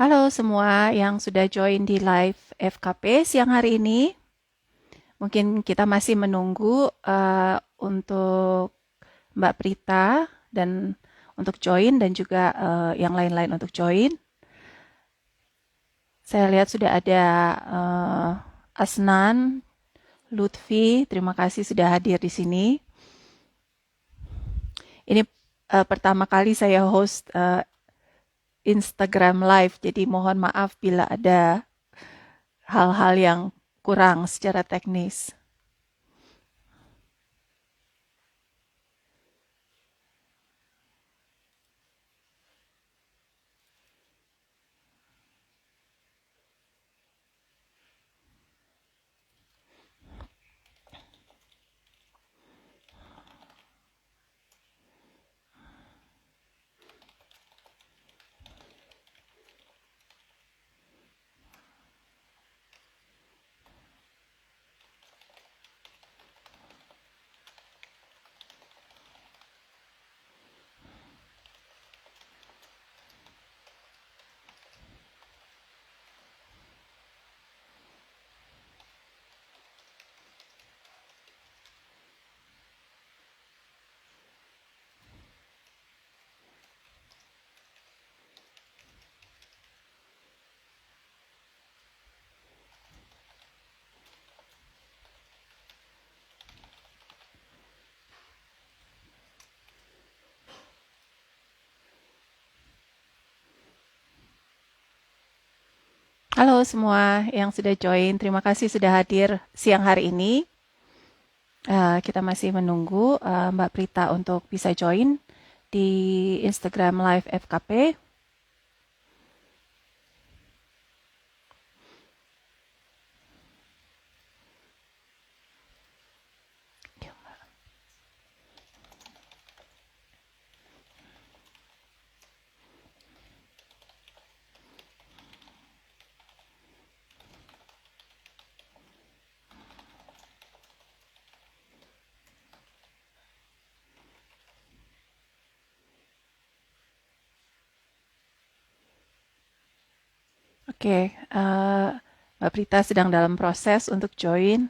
Halo semua yang sudah join di live FKP siang hari ini. Mungkin kita masih menunggu untuk Mbak Prita dan untuk join dan juga yang lain-lain untuk join. Saya lihat sudah ada Asnan, Lutfi, terima kasih sudah hadir di sini. Ini pertama kali saya host Instagram Live, jadi mohon maaf bila ada hal-hal yang kurang secara teknis. Halo semua yang sudah join, terima kasih sudah hadir siang hari ini. Kita masih menunggu Mbak Prita untuk bisa join di Instagram Live FKP. Oke, Mbak Prita sedang dalam proses untuk join.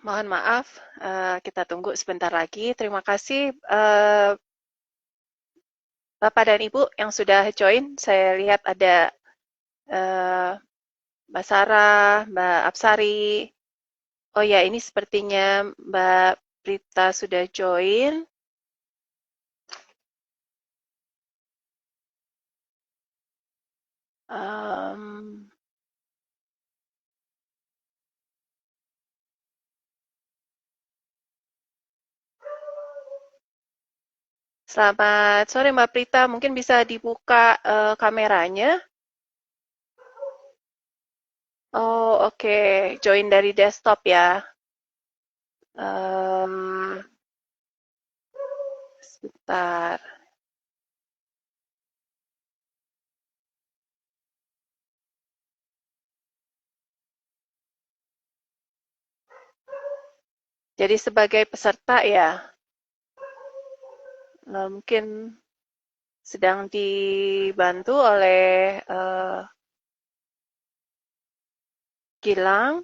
Mohon maaf, kita tunggu sebentar lagi. Terima kasih Bapak dan Ibu yang sudah join, saya lihat ada eh, Mbak Sarah, Mbak Apsari. Oh ya, ini sepertinya Mbak Prita sudah join. Em, Selamat sore Mbak Prita, mungkin bisa dibuka kameranya. Oh oke, join dari desktop ya. Em, Sebentar. Jadi sebagai peserta ya, mungkin sedang dibantu oleh Gilang.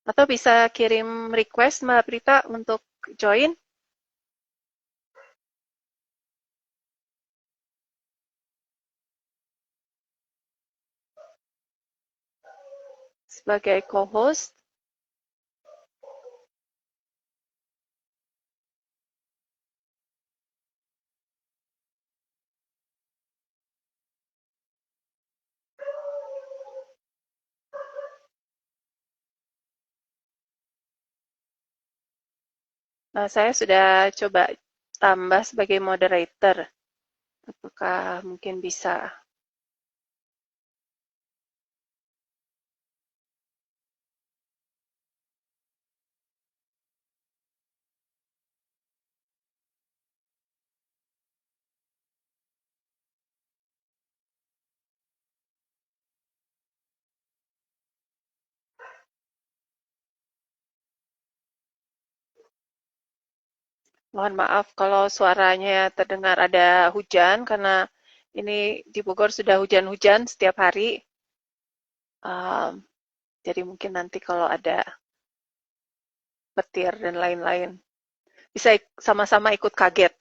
Atau bisa kirim request Mbak Prita untuk join sebagai co-host. Nah, saya sudah coba tambah sebagai moderator. Apakah mungkin bisa? Mohon maaf kalau suaranya terdengar ada hujan karena ini di Bogor sudah hujan-hujan setiap hari. Um, jadi mungkin nanti kalau ada petir dan lain-lain bisa sama-sama ikut kaget.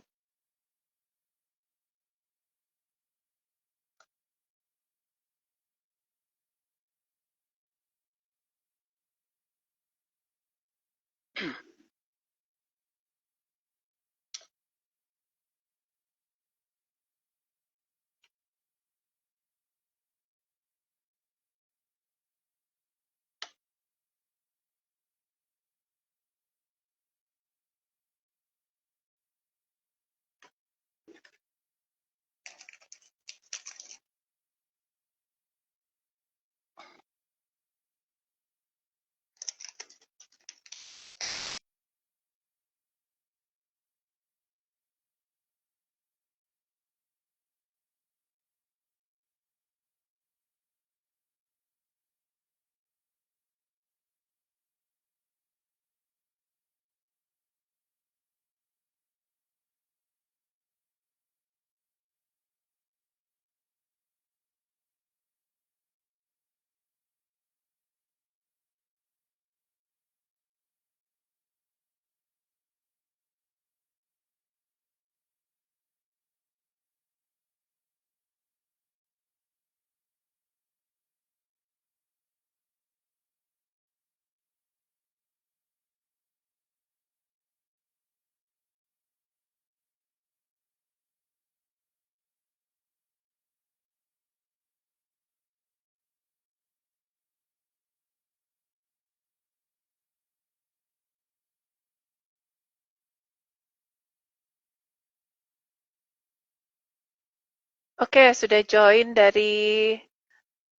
Oke, sudah join dari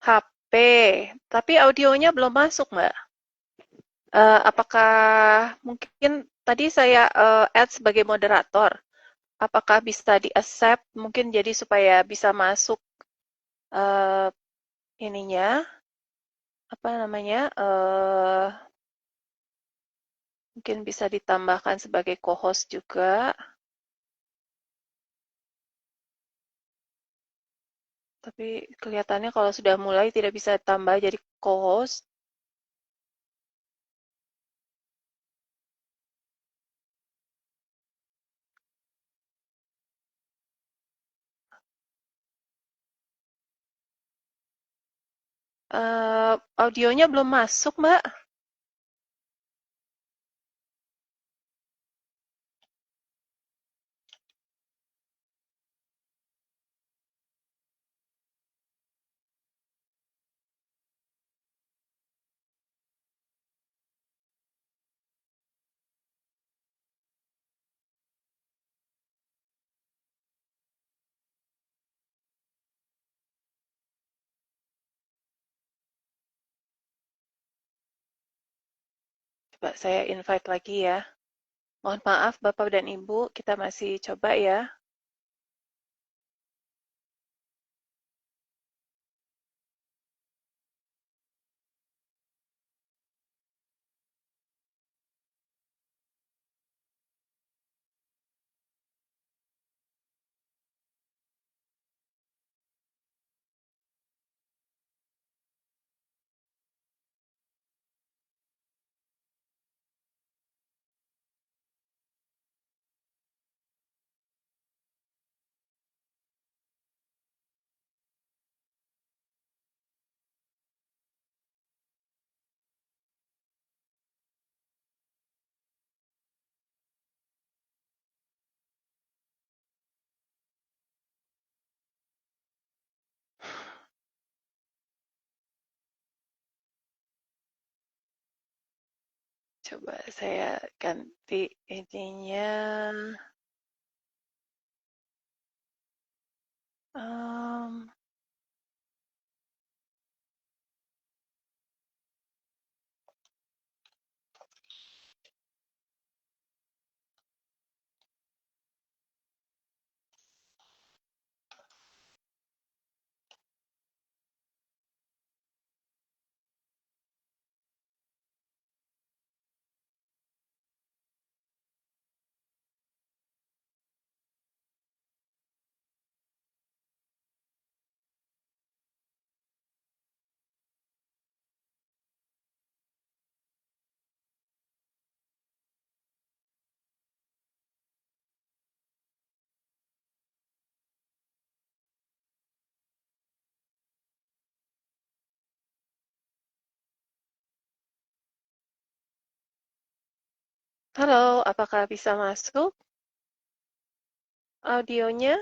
HP, tapi audionya belum masuk, Mbak. Apakah mungkin tadi saya add sebagai moderator? Apakah bisa di-accept mungkin jadi supaya bisa masuk eh, ininya apa namanya? Mungkin bisa ditambahkan sebagai co-host juga. Tapi kelihatannya kalau sudah mulai tidak bisa tambah jadi co-host. Audionya belum masuk, Mbak. Coba saya invite lagi ya. Mohon maaf Bapak dan Ibu, kita masih coba ya. Coba saya ganti ininya. Em, Halo, apakah bisa masuk audionya?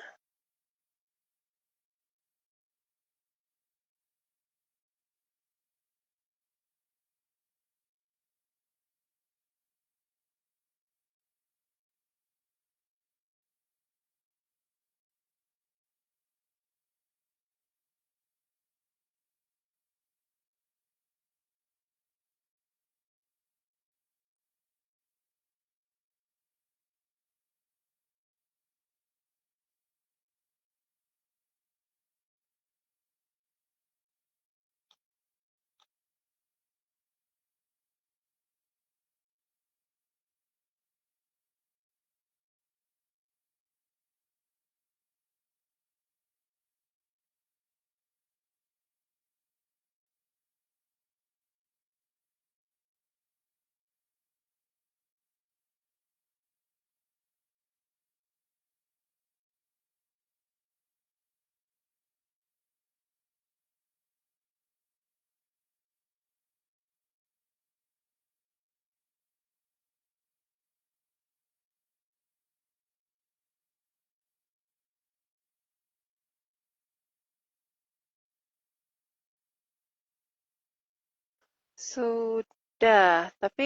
Sudah, tapi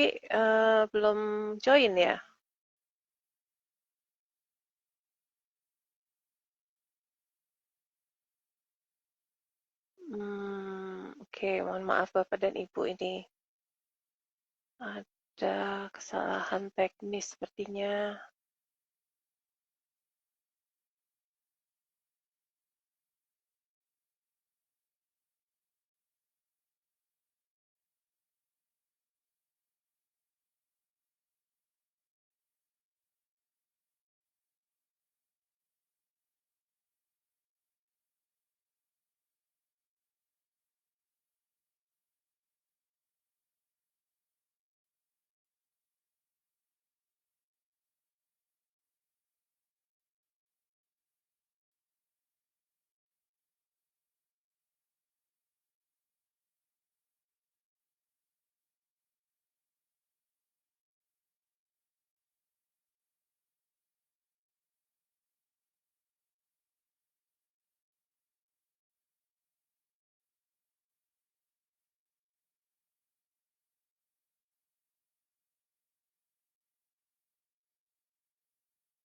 belum join ya. Oke, mohon maaf Bapak dan Ibu ini ada kesalahan teknis sepertinya.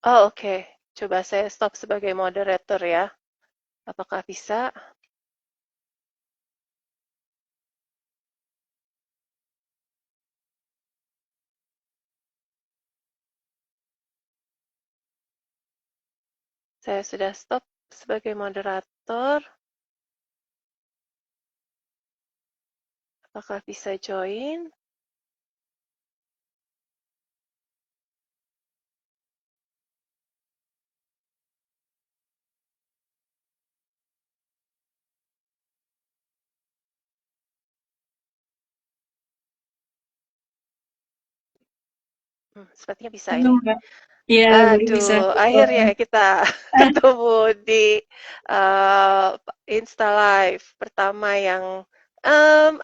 Oh, oke. Coba saya stop sebagai moderator ya. Apakah bisa? Saya sudah stop sebagai moderator. Apakah bisa join? Sepertinya bisa Halo ini. Mbak. Iya, baru bisa. Aduh, akhirnya kita ketemu di uh, Insta Live pertama yang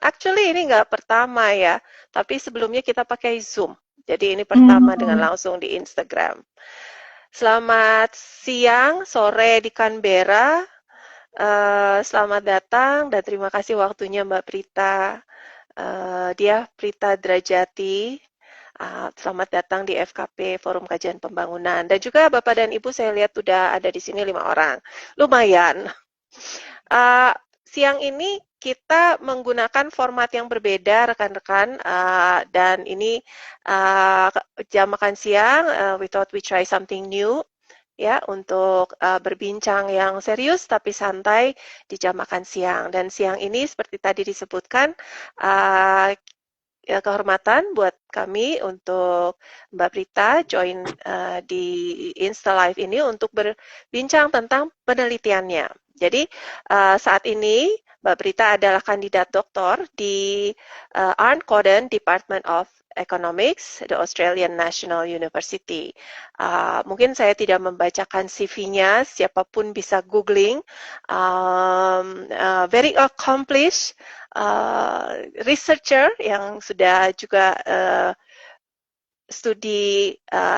actually ini nggak pertama ya, tapi sebelumnya kita pakai Zoom. Jadi ini pertama dengan Hmm, langsung di Instagram. Selamat siang, sore di Canberra. Selamat datang dan terima kasih waktunya Mbak Prita. Dia Prita Drajati. Selamat datang di FKP Forum Kajian Pembangunan. Dan juga Bapak dan Ibu saya lihat sudah ada di sini 5 orang. Lumayan. Uh, Siang ini kita menggunakan format yang berbeda rekan-rekan dan ini uh, jam makan siang. We thought we try something new ya untuk berbincang yang serius tapi santai di jam makan siang. Dan siang ini seperti tadi disebutkan uh, ya, kehormatan buat kami untuk Mbak Prita join di Insta Live ini untuk berbincang tentang penelitiannya. Jadi saat ini Mbak Prita adalah kandidat doktor di Arne Coden Department of Economics, the Australian National University. Mungkin saya tidak membacakan CV-nya, siapapun bisa googling. Very accomplished researcher yang sudah juga studi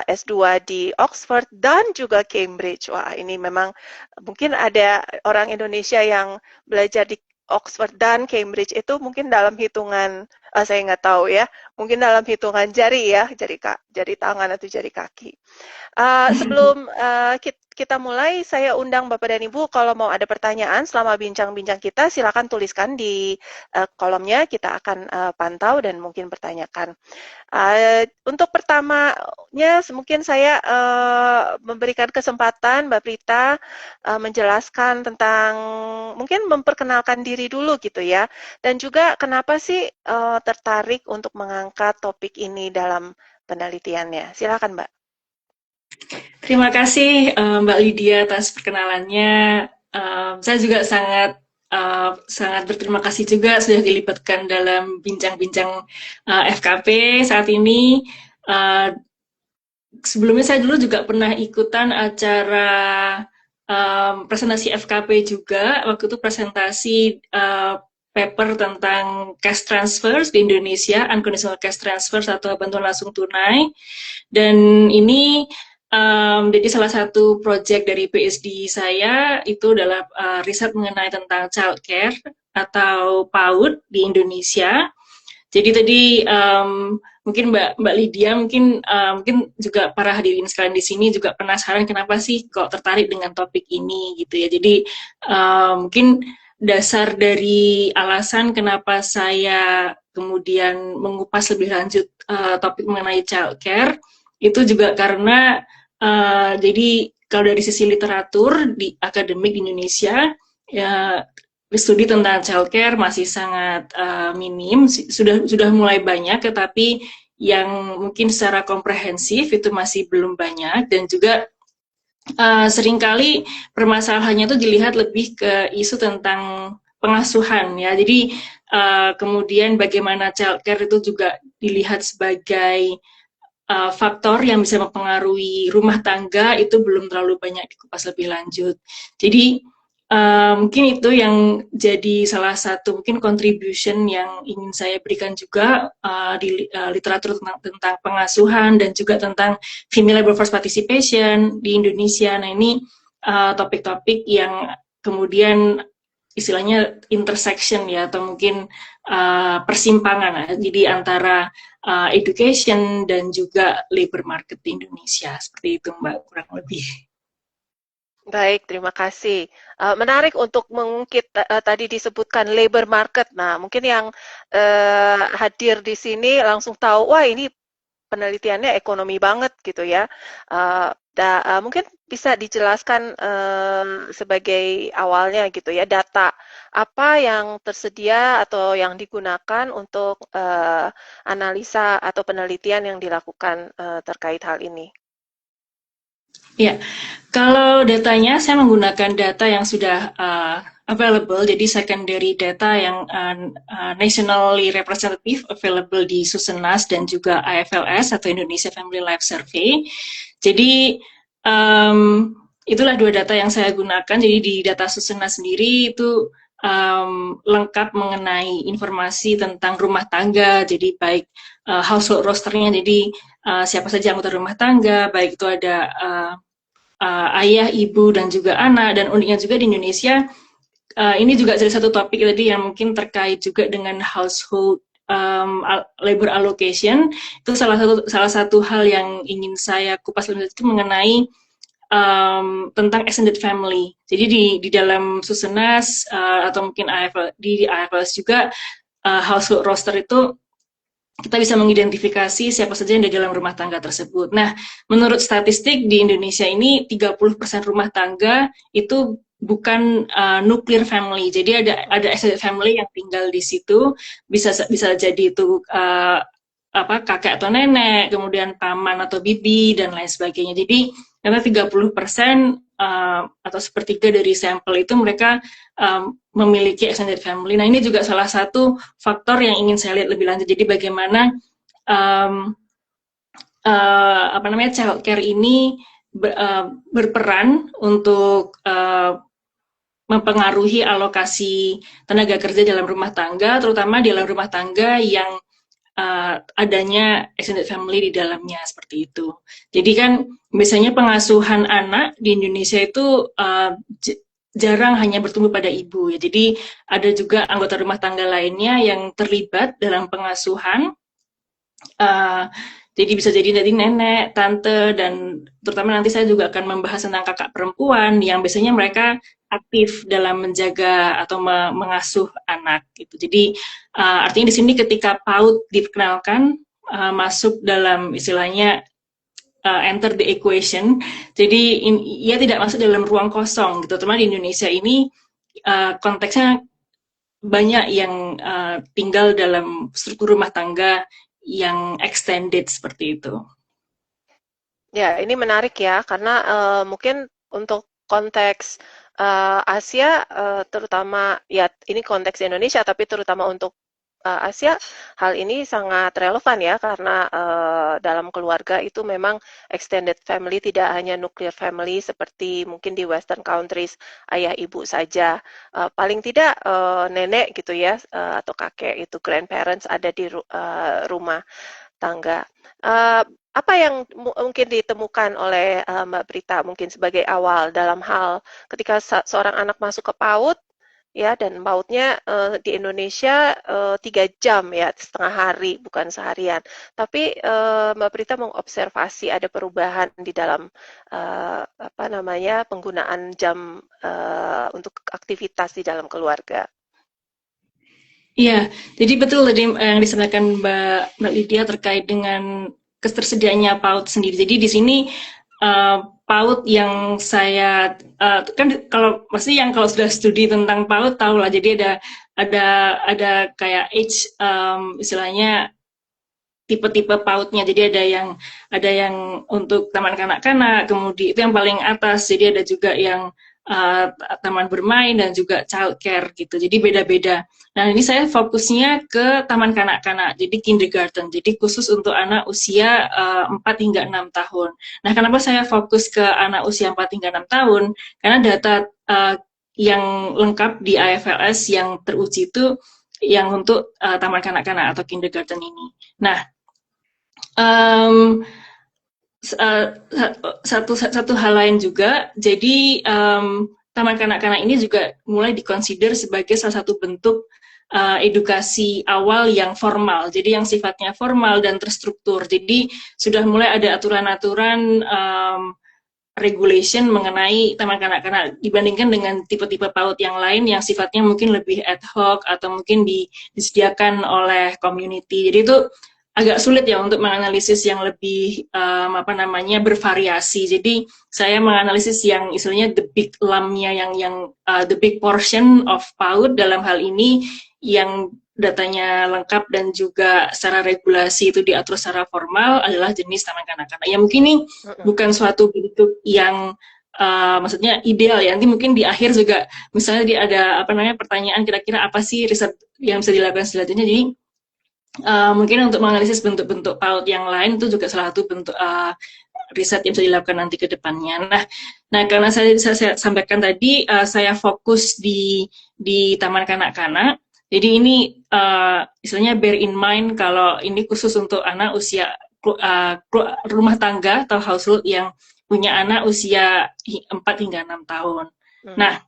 S2 di Oxford dan juga Cambridge. Wah, ini memang mungkin ada orang Indonesia yang belajar di Oxford dan Cambridge itu mungkin dalam hitungan, saya nggak tahu ya, mungkin dalam hitungan jari ya, jari tangan atau jari kaki. Sebelum kita mulai, saya undang Bapak dan Ibu kalau mau ada pertanyaan selama bincang-bincang kita, silakan tuliskan di kolomnya. Kita akan pantau dan mungkin pertanyakan. Untuk pertamanya, mungkin saya memberikan kesempatan Mbak Prita menjelaskan tentang, mungkin memperkenalkan diri dulu gitu ya, dan juga kenapa sih tertarik untuk mengangkat topik ini dalam penelitiannya. Silakan Mbak. terima kasih Mbak Lydia atas perkenalannya. Saya juga sangat berterima kasih juga sudah dilibatkan dalam bincang-bincang FKP saat ini. Uh, Sebelumnya saya dulu juga pernah ikutan acara presentasi FKP juga. Waktu itu presentasi paper tentang cash transfers di Indonesia, unconditional cash transfers atau bantuan langsung tunai. Dan ini jadi salah satu project dari PhD saya itu adalah riset mengenai tentang child care atau PAUD di Indonesia. Jadi tadi mungkin Mbak Lydia mungkin juga para hadirin sekalian di sini juga penasaran kenapa sih kok tertarik dengan topik ini gitu ya. Jadi mungkin dasar dari alasan kenapa saya kemudian mengupas lebih lanjut topik mengenai child care itu juga karena jadi kalau dari sisi literatur di akademik di Indonesia ya studi tentang childcare masih sangat minim, sudah mulai banyak, tetapi yang mungkin secara komprehensif itu masih belum banyak dan juga seringkali permasalahannya itu dilihat lebih ke isu tentang pengasuhan ya. Jadi kemudian bagaimana childcare itu juga dilihat sebagai faktor yang bisa mempengaruhi rumah tangga itu belum terlalu banyak dikupas lebih lanjut. Jadi mungkin itu yang jadi salah satu mungkin contribution yang ingin saya berikan juga di literatur tentang pengasuhan dan juga tentang female labor force participation di Indonesia. Nah ini topik-topik yang kemudian istilahnya intersection ya, atau mungkin persimpangan jadi antara education dan juga labor market di Indonesia. Seperti itu Mbak, kurang lebih. Baik, terima kasih. Menarik untuk mengungkit tadi disebutkan labor market. Nah, mungkin yang hadir di sini langsung tahu, wah ini penelitiannya ekonomi banget gitu ya. Mungkin bisa dijelaskan sebagai awalnya gitu ya, data apa yang tersedia atau yang digunakan untuk analisa atau penelitian yang dilakukan terkait hal ini. Ya, kalau datanya saya menggunakan data yang sudah available, jadi secondary data yang nationally representative available di Susenas dan juga IFLS atau Indonesia Family Life Survey. Jadi itulah dua data yang saya gunakan. Jadi di data Susenas sendiri itu lengkap mengenai informasi tentang rumah tangga, jadi baik household rosternya, jadi siapa saja anggota rumah tangga, baik itu ada ayah, ibu, dan juga anak. Dan uniknya juga di Indonesia, ini juga jadi satu topik tadi yang mungkin terkait juga dengan household labor allocation. Itu salah satu hal yang ingin saya kupas lebih itu mengenai tentang extended family. Jadi di dalam Susenas atau mungkin di IFLS juga household roster itu kita bisa mengidentifikasi siapa saja yang ada dalam rumah tangga tersebut. Nah, menurut statistik di Indonesia ini 30% rumah tangga itu bukan nuclear family. Jadi ada extended family yang tinggal di situ, bisa jadi itu kakek atau nenek, kemudian paman atau bibi dan lain sebagainya. Jadi karena 30% atau sepertiga dari sampel itu mereka memiliki extended family. Nah, ini juga salah satu faktor yang ingin saya lihat lebih lanjut. Jadi bagaimana child care ini berperan untuk mempengaruhi alokasi tenaga kerja dalam rumah tangga, terutama dalam rumah tangga yang adanya extended family di dalamnya, seperti itu. Jadi kan biasanya pengasuhan anak di Indonesia itu jarang hanya bertumbuh pada ibu ya. Jadi ada juga anggota rumah tangga lainnya yang terlibat dalam pengasuhan. Jadi bisa jadi dari nenek, tante, dan terutama nanti saya juga akan membahas tentang kakak perempuan yang biasanya mereka aktif dalam menjaga atau mengasuh anak gitu. Jadi artinya di sini ketika PAUD diperkenalkan masuk dalam istilahnya enter the equation. Jadi ia tidak masuk dalam ruang kosong gitu. Terutama di Indonesia ini konteksnya banyak yang tinggal dalam struktur rumah tangga yang extended seperti itu. Ya, ini menarik ya, karena mungkin untuk konteks Asia, terutama ya ini konteks Indonesia, tapi terutama untuk Asia, hal ini sangat relevan ya, karena dalam keluarga itu memang extended family tidak hanya nuclear family seperti mungkin di Western countries, ayah ibu saja, paling tidak nenek gitu ya, atau kakek itu grandparents ada di rumah tangga. Apa yang mungkin ditemukan oleh Mbak Prita mungkin sebagai awal dalam hal ketika seorang anak masuk ke PAUD ya, dan PAUD-nya di Indonesia 3 jam ya, setengah hari bukan seharian. Tapi Mbak Prita mengobservasi ada perubahan di dalam penggunaan jam untuk aktivitas di dalam keluarga. Iya, jadi betul tadi yang disampaikan Mbak Lydia terkait dengan ketersediaannya PAUD sendiri. Jadi di sini PAUD yang saya kan kalau pasti yang kalau sudah studi tentang PAUD tahu lah. Jadi ada kayak age istilahnya tipe-tipe PAUD-nya. Jadi ada yang untuk taman kanak-kanak, kemudian itu yang paling atas. Jadi ada juga yang taman bermain dan juga child care gitu. Jadi beda-beda. Nah, ini saya fokusnya ke taman kanak-kanak, jadi kindergarten. Jadi khusus untuk anak usia 4 hingga 6 tahun. Nah, kenapa saya fokus ke anak usia 4 hingga 6 tahun? Karena data yang lengkap di IFLS yang teruji itu yang untuk taman kanak-kanak atau kindergarten ini. Nah, satu hal lain juga, jadi taman kanak-kanak ini juga mulai dikonsider sebagai salah satu bentuk edukasi awal yang formal, jadi yang sifatnya formal dan terstruktur. Jadi sudah mulai ada aturan-aturan regulation mengenai taman kanak-kanak dibandingkan dengan tipe-tipe PAUD yang lain yang sifatnya mungkin lebih ad hoc atau mungkin disediakan oleh community. Jadi itu agak sulit ya untuk menganalisis yang lebih bervariasi. Jadi saya menganalisis yang istilahnya the big lump-nya, yang the big portion of PAUD dalam hal ini yang datanya lengkap dan juga secara regulasi itu diatur secara formal adalah jenis taman kanak-kanak. Ya mungkin ini bukan suatu bentuk yang maksudnya ideal ya. Nanti mungkin di akhir juga misalnya ada pertanyaan kira-kira apa sih riset yang bisa dilakukan selanjutnya. Jadi mungkin untuk menganalisis bentuk-bentuk PAUD yang lain itu juga salah satu bentuk riset yang bisa dilakukan nanti ke depannya. Nah karena saya sampaikan tadi, saya fokus di taman kanak-kanak. Jadi ini istilahnya bear in mind kalau ini khusus untuk anak usia rumah tangga atau household yang punya anak usia 4 hingga 6 tahun. Nah,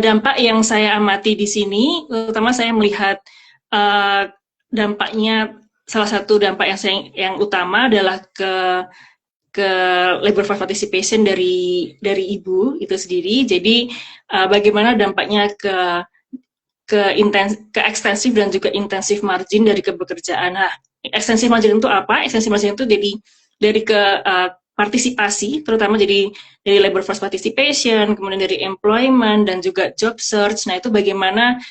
dampak yang saya amati di sini, terutama saya melihat dampaknya, salah satu dampak yang utama adalah ke labor force participation dari ibu itu sendiri. Jadi bagaimana dampaknya ke ekstensif dan juga intensif margin dari kebekerjaan. Nah, ekstensif margin itu apa? Ekstensif margin itu dari partisipasi, terutama dari labor force participation, kemudian dari employment dan juga job search. Nah, itu bagaimana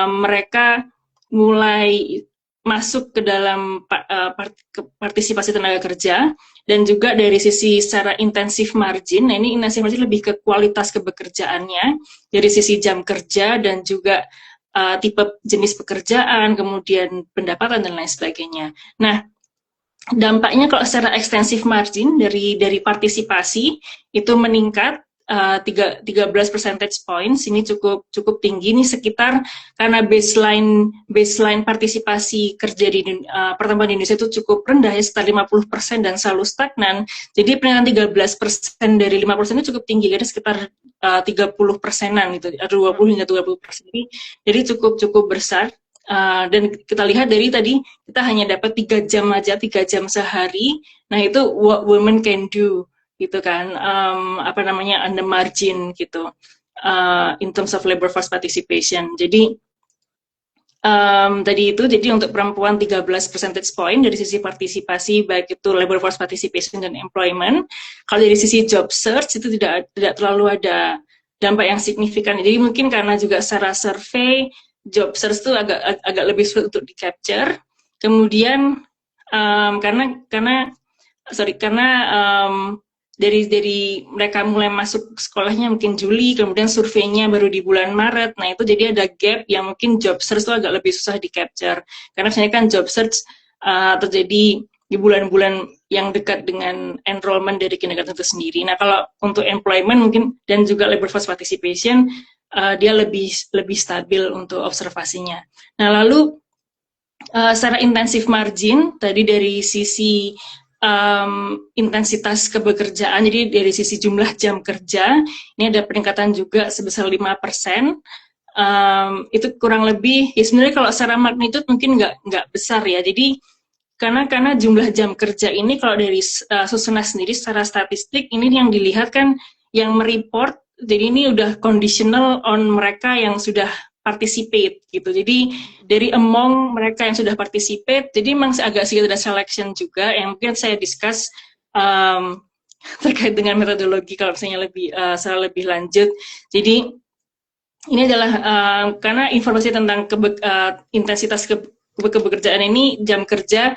mereka mulai masuk ke dalam partisipasi tenaga kerja, dan juga dari sisi secara intensif margin. Nah, ini intensif margin lebih ke kualitas kebekerjaannya, dari sisi jam kerja dan juga tipe jenis pekerjaan, kemudian pendapatan dan lain sebagainya. Nah, dampaknya kalau secara ekstensif margin dari partisipasi itu meningkat 13 percentage points. Ini cukup tinggi, ini sekitar karena baseline partisipasi kerja di pertambangan di Indonesia itu cukup rendah ya, sekitar 50% dan selalu stagnan. Jadi peningkatan 13% dari 5% itu cukup tinggi, jadi sekitar 30%-an gitu, 20 hingga 30%. Jadi cukup besar. Dan kita lihat dari tadi kita hanya dapat 3 jam aja, 3 jam sehari. Nah, itu what women can do gitu kan, on the margin gitu, in terms of labor force participation. Jadi tadi itu, jadi untuk perempuan 13 percentage point dari sisi partisipasi, baik itu labor force participation dan employment. Kalau dari sisi job search itu tidak terlalu ada dampak yang signifikan. Jadi mungkin karena juga secara survei job search itu agak lebih sulit untuk di capture. Kemudian karena dari mereka mulai masuk sekolahnya mungkin Juli, kemudian surveinya baru di bulan Maret. Nah, itu jadi ada gap yang mungkin job search itu agak lebih susah di capture. Karena sebenarnya kan job search terjadi di bulan-bulan yang dekat dengan enrollment dari kindergarten itu sendiri. Nah, kalau untuk employment mungkin dan juga labor force participation, dia lebih stabil untuk observasinya. Nah, lalu secara intensif margin, tadi dari sisi intensitas kebekerjaan, jadi dari sisi jumlah jam kerja, ini ada peningkatan juga sebesar 5%. Itu kurang lebih, ya sebenarnya kalau secara magnitude mungkin nggak besar ya. Jadi karena jumlah jam kerja ini kalau dari Susunas sendiri secara statistik ini yang dilihat kan yang mereport, jadi ini udah conditional on mereka yang sudah participate gitu. Jadi dari among mereka yang sudah participate, jadi memang agak sedikit ada selection juga yang mungkin saya discuss terkait dengan metodologi kalau misalnya secara lebih lanjut. Jadi ini adalah karena informasi tentang intensitas kebekerjaan ini, jam kerja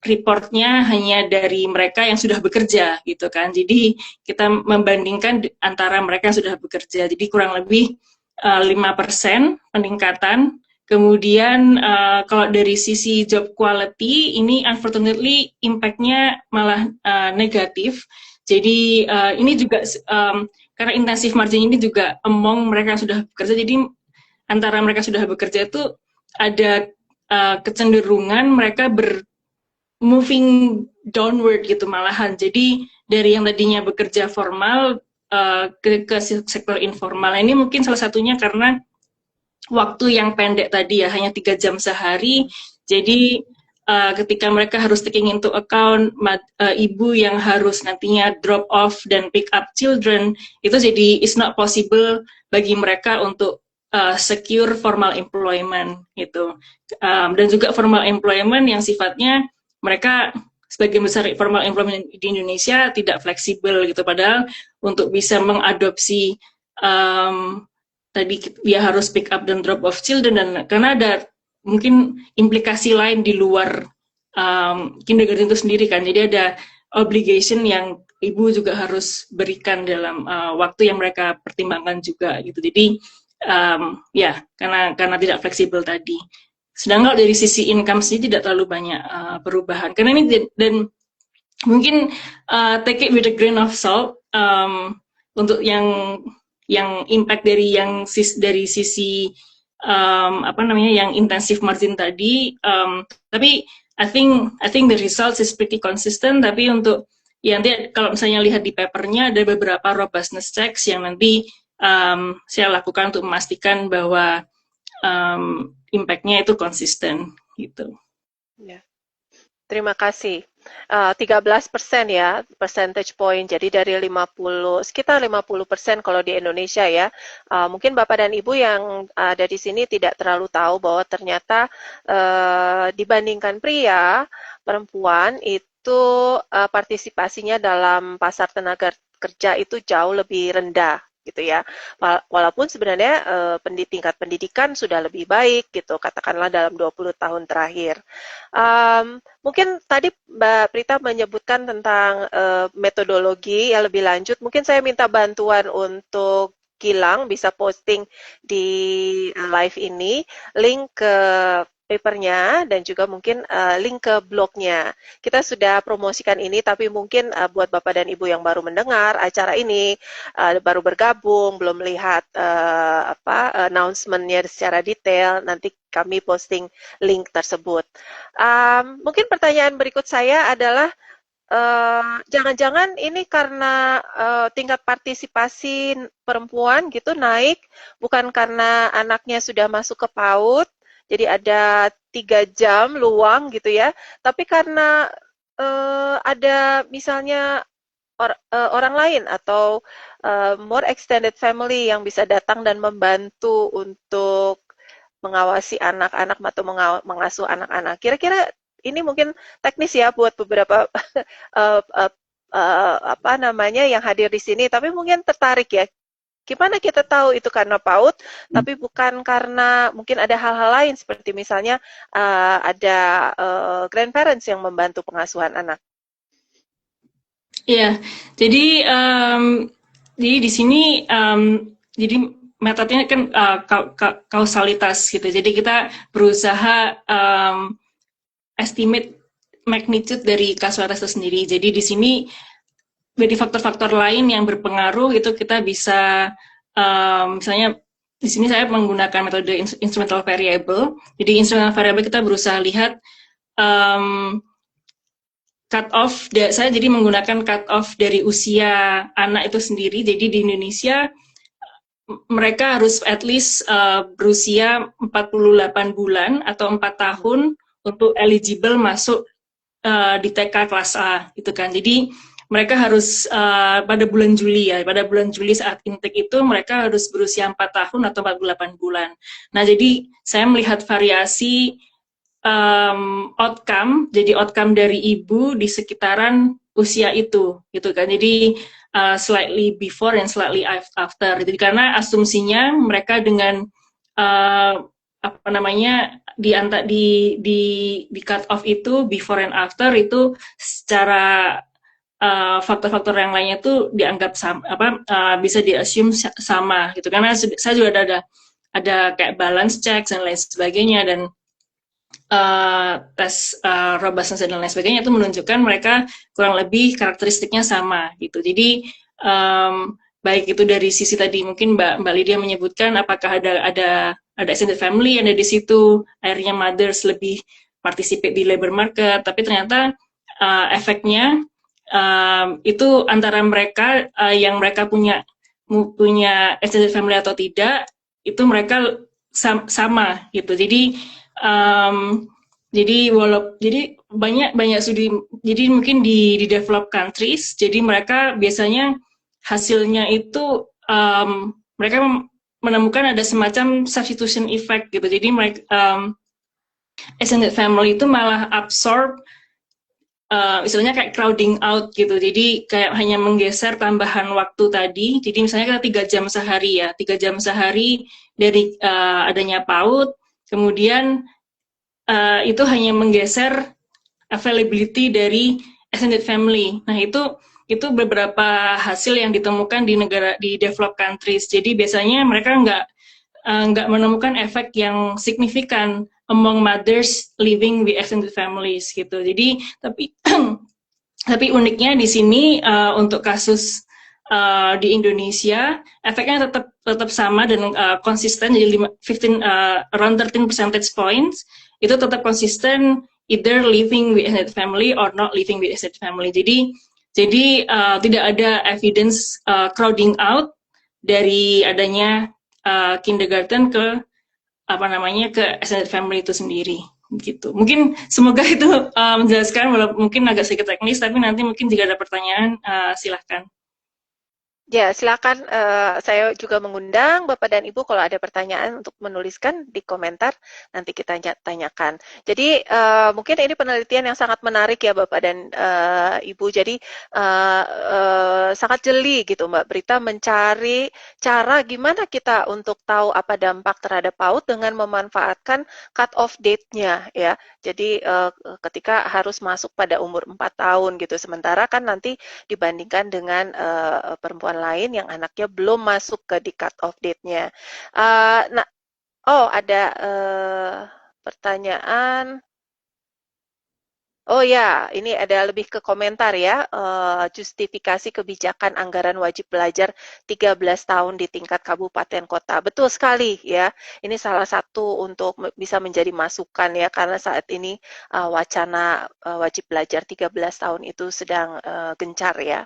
reportnya hanya dari mereka yang sudah bekerja gitu kan. Jadi kita membandingkan antara mereka yang sudah bekerja. Jadi kurang lebih 5% peningkatan. Kemudian kalau dari sisi job quality ini unfortunately impact-nya malah negatif. Jadi ini juga karena intensif margin ini juga among mereka yang sudah bekerja. Jadi antara mereka sudah bekerja itu ada kecenderungan mereka moving downward gitu malahan. Jadi dari yang tadinya bekerja formal ke sektor informal. Ini mungkin salah satunya karena waktu yang pendek tadi ya, hanya 3 jam sehari. Jadi ketika mereka harus taking into account ibu yang harus nantinya drop off dan pick up children, itu jadi it's not possible bagi mereka untuk secure formal employment gitu. Dan juga formal employment yang sifatnya mereka sebagian besar formal employment di Indonesia tidak fleksibel gitu, padahal untuk bisa mengadopsi tadi dia harus pick up dan drop off children, dan karena ada mungkin implikasi lain di luar kindergarten itu sendiri kan, jadi ada obligation yang ibu juga harus berikan dalam waktu yang mereka pertimbangkan juga gitu. Jadi ya karena tidak fleksibel tadi. Sedangkan dari sisi income sendiri tidak terlalu banyak perubahan. Karena ini dan mungkin take it with a grain of salt untuk yang impact dari dari sisi apa namanya yang intensive margin tadi. Tapi I think the results is pretty consistent. Tapi untuk ya nanti kalau misalnya lihat di papernya ada beberapa robustness checks yang nanti saya lakukan untuk memastikan bahwa impact-nya itu konsisten gitu. Ya. Terima kasih. 13% ya, percentage point. Jadi dari 50, sekitar 50% kalau di Indonesia ya. Mungkin Bapak dan Ibu yang ada di sini tidak terlalu tahu bahwa ternyata dibandingkan pria, perempuan itu partisipasinya dalam pasar tenaga kerja itu jauh lebih rendah gitu ya. Walaupun sebenarnya tingkat pendidikan sudah lebih baik gitu, katakanlah dalam 20 tahun terakhir. Mungkin tadi Mbak Prita menyebutkan tentang metodologi yang lebih lanjut. Mungkin saya minta bantuan untuk Gilang bisa posting di live ini link ke papernya dan juga mungkin link ke blognya. Kita sudah promosikan ini, tapi mungkin buat Bapak dan Ibu yang baru mendengar acara ini, baru bergabung, belum melihat announcement-nya secara detail, nanti kami posting link tersebut. Mungkin pertanyaan berikut saya adalah, jangan-jangan ini karena tingkat partisipasi perempuan gitu naik, bukan karena anaknya sudah masuk ke PAUD, jadi ada 3 jam luang gitu ya, tapi karena ada misalnya orang lain atau more extended family yang bisa datang dan membantu untuk mengawasi anak-anak atau mengasuh anak-anak. Kira-kira ini mungkin teknis ya buat beberapa apa namanya yang hadir di sini, tapi mungkin tertarik ya. Gimana kita tahu itu karena PAUD, tapi bukan karena mungkin ada hal-hal lain seperti misalnya ada grandparents yang membantu pengasuhan anak. Iya, jadi di sini jadi metodenya kan kausalitas gitu. Jadi kita berusaha estimate magnitude dari kausalitas itu sendiri. Jadi di sini dari faktor-faktor lain yang berpengaruh itu kita bisa misalnya di sini saya menggunakan metode instrumental variable. Jadi instrumental variable kita berusaha lihat cut off. Saya jadi menggunakan cut off dari usia anak itu sendiri. Jadi di Indonesia mereka harus at least berusia 48 bulan atau 4 tahun untuk eligible masuk di TK kelas A gitu kan. Jadi mereka harus pada bulan Juli ya, pada bulan Juli saat intake itu mereka harus berusia 4 tahun atau 48 bulan. Nah, jadi saya melihat variasi outcome, jadi outcome dari ibu di sekitaran usia itu, gitu kan. Jadi slightly before and slightly after. Jadi karena asumsinya mereka dengan apa namanya di cut off itu before and after itu secara faktor-faktor yang lainnya itu dianggap sama, bisa di-assume sama gitu, karena saya juga ada kayak balance checks dan lain sebagainya, dan tes robustness dan lain sebagainya itu menunjukkan mereka kurang lebih karakteristiknya sama gitu. Jadi baik itu dari sisi tadi mungkin Mbak Lydia menyebutkan apakah ada extended family yang ada di situ, akhirnya mothers lebih participate di labor market, tapi ternyata efeknya itu antara mereka yang mereka punya extended family atau tidak, itu mereka sama gitu. Jadi banyak studi, jadi mungkin di developed countries, jadi mereka biasanya hasilnya itu mereka menemukan ada semacam substitution effect gitu. Jadi mereka extended family itu malah absorb istilahnya kayak crowding out gitu. Jadi kayak hanya menggeser tambahan waktu tadi. Jadi misalnya kita 3 jam sehari ya, 3 jam sehari dari adanya PAUD, kemudian itu hanya menggeser availability dari extended family. Nah itu beberapa hasil yang ditemukan di developed countries. Jadi biasanya mereka nggak menemukan efek yang signifikan among mothers living with extended families gitu. Jadi tapi uniknya di sini untuk kasus di Indonesia efeknya tetap sama dan konsisten, jadi around 13 percentage points itu tetap konsisten, either living with extended family or not living with extended family. Jadi tidak ada evidence crowding out dari adanya kindergarten ke extended family itu sendiri gitu. Mungkin semoga itu menjelaskan, walaupun mungkin agak sedikit teknis, tapi nanti mungkin jika ada pertanyaan silahkan. Ya, silakan. Saya juga mengundang Bapak dan Ibu kalau ada pertanyaan untuk menuliskan di komentar, nanti kita tanyakan. Jadi mungkin ini penelitian yang sangat menarik ya Bapak dan Ibu. Jadi sangat jeli gitu Mbak Prita mencari cara gimana kita untuk tahu apa dampak terhadap PAUD dengan memanfaatkan cut-off date-nya ya. Jadi ketika harus masuk pada umur 4 tahun gitu. Sementara kan nanti dibandingkan dengan perempuan lain yang anaknya belum masuk ke di cut off date-nya. Ada pertanyaan. Oh ya, ini ada lebih ke komentar ya, justifikasi kebijakan anggaran wajib belajar 13 tahun di tingkat kabupaten kota. Betul sekali ya, ini salah satu untuk bisa menjadi masukan ya, karena saat ini wacana wajib belajar 13 tahun itu sedang gencar ya.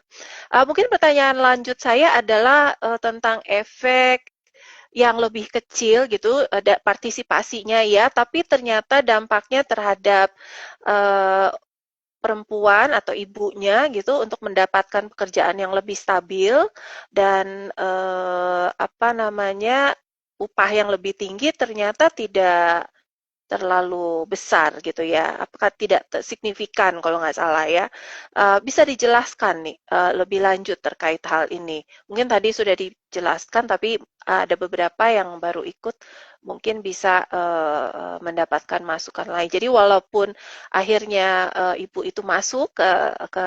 Mungkin pertanyaan lanjut saya adalah tentang efek yang lebih kecil gitu, ada partisipasinya ya, tapi ternyata dampaknya terhadap perempuan atau ibunya gitu untuk mendapatkan pekerjaan yang lebih stabil dan upah yang lebih tinggi ternyata tidak terlalu besar gitu ya, apakah tidak signifikan kalau nggak salah ya. Bisa dijelaskan nih lebih lanjut terkait hal ini. Mungkin tadi sudah dijelaskan, tapi ada beberapa yang baru ikut, mungkin bisa mendapatkan masukan lain. Jadi walaupun akhirnya ibu itu masuk ke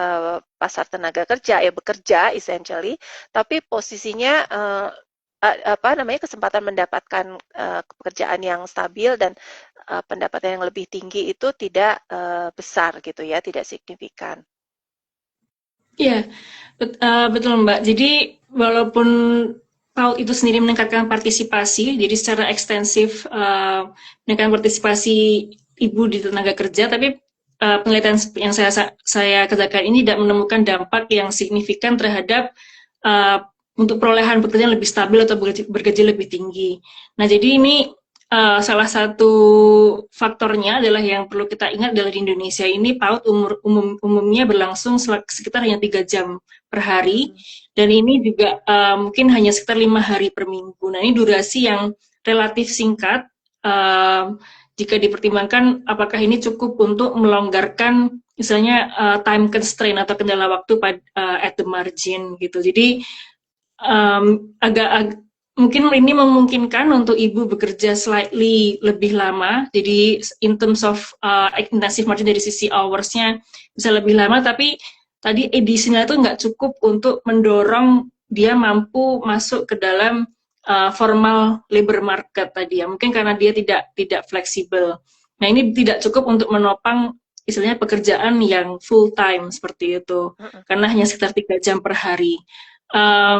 pasar tenaga kerja, ya bekerja essentially, tapi posisinya kesempatan mendapatkan pekerjaan yang stabil dan pendapatan yang lebih tinggi itu tidak besar gitu ya, tidak signifikan. Iya, betul Mbak. Jadi walaupun PAUD itu sendiri meningkatkan partisipasi, jadi secara ekstensif meningkatkan partisipasi ibu di tenaga kerja, tapi penelitian yang saya kerjakan ini tidak menemukan dampak yang signifikan terhadap untuk perolehan pekerjaan lebih stabil atau bergaji lebih tinggi. Nah, jadi ini salah satu faktornya adalah yang perlu kita ingat adalah di Indonesia ini PAUD umumnya berlangsung sekitar hanya 3 jam per hari, dan ini juga mungkin hanya sekitar 5 hari per minggu. Nah, ini durasi yang relatif singkat jika dipertimbangkan apakah ini cukup untuk melonggarkan misalnya time constraint atau kendala waktu at the margin gitu. Jadi mungkin ini memungkinkan untuk ibu bekerja slightly lebih lama, jadi in terms of intensive margin dari sisi hours-nya bisa lebih lama, tapi tadi edisinya itu nggak cukup untuk mendorong dia mampu masuk ke dalam formal labor market tadi ya, mungkin karena dia tidak fleksibel. Nah, ini tidak cukup untuk menopang istilahnya pekerjaan yang full time seperti itu, karena hanya sekitar 3 jam per hari.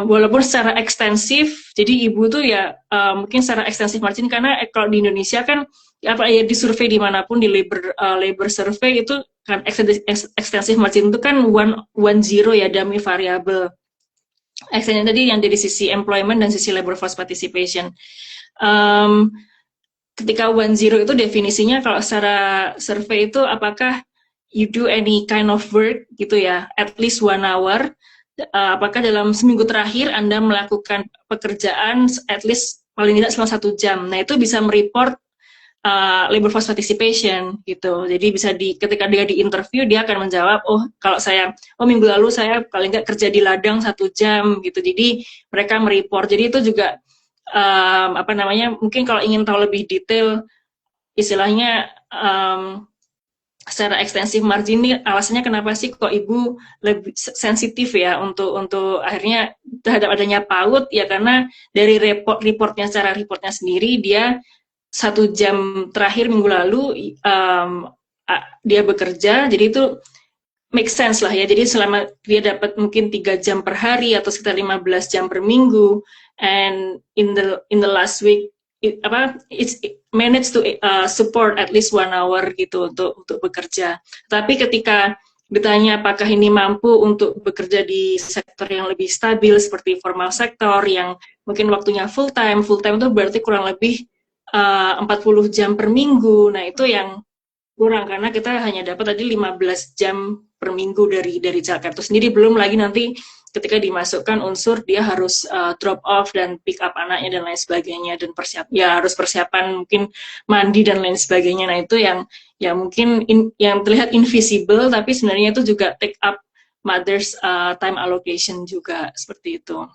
Walaupun secara ekstensif, jadi ibu tuh ya mungkin secara ekstensif margin, karena kalau di Indonesia kan apa ya di survei dimanapun di labor survey itu kan extensive margin itu kan one zero ya, dummy variable. Extension tadi yang dari sisi employment dan sisi labor force participation. Ketika one zero itu definisinya kalau secara survei itu apakah you do any kind of work gitu ya, at least 1 hour. Apakah dalam seminggu terakhir Anda melakukan pekerjaan at least paling tidak selama 1 jam. Nah itu bisa mereport labor force participation gitu. Jadi bisa ketika dia di interview dia akan menjawab, kalau saya minggu lalu saya paling nggak kerja di ladang 1 jam gitu. Jadi mereka mereport. Jadi itu juga apa namanya, mungkin kalau ingin tahu lebih detail istilahnya secara ekstensif margin ini alasannya kenapa sih kok ibu lebih sensitif ya untuk akhirnya terhadap adanya PAUD ya, karena dari reportnya sendiri dia 1 jam terakhir minggu lalu dia bekerja, jadi itu make sense lah ya. Jadi selama dia dapat mungkin 3 jam per hari atau sekitar 15 jam per minggu, and in the last week it managed to support at least 1 hour gitu untuk bekerja. Tapi ketika ditanya apakah ini mampu untuk bekerja di sektor yang lebih stabil seperti formal sektor yang mungkin waktunya full time itu berarti kurang lebih 40 jam per minggu. Nah itu yang kurang karena kita hanya dapat tadi 15 jam per minggu dari childcare itu sendiri, belum lagi nanti ketika dimasukkan unsur dia harus drop off dan pick up anaknya dan lain sebagainya, dan harus persiapan mungkin mandi dan lain sebagainya. Nah itu yang mungkin yang terlihat invisible tapi sebenarnya itu juga take up mother's time allocation juga seperti itu.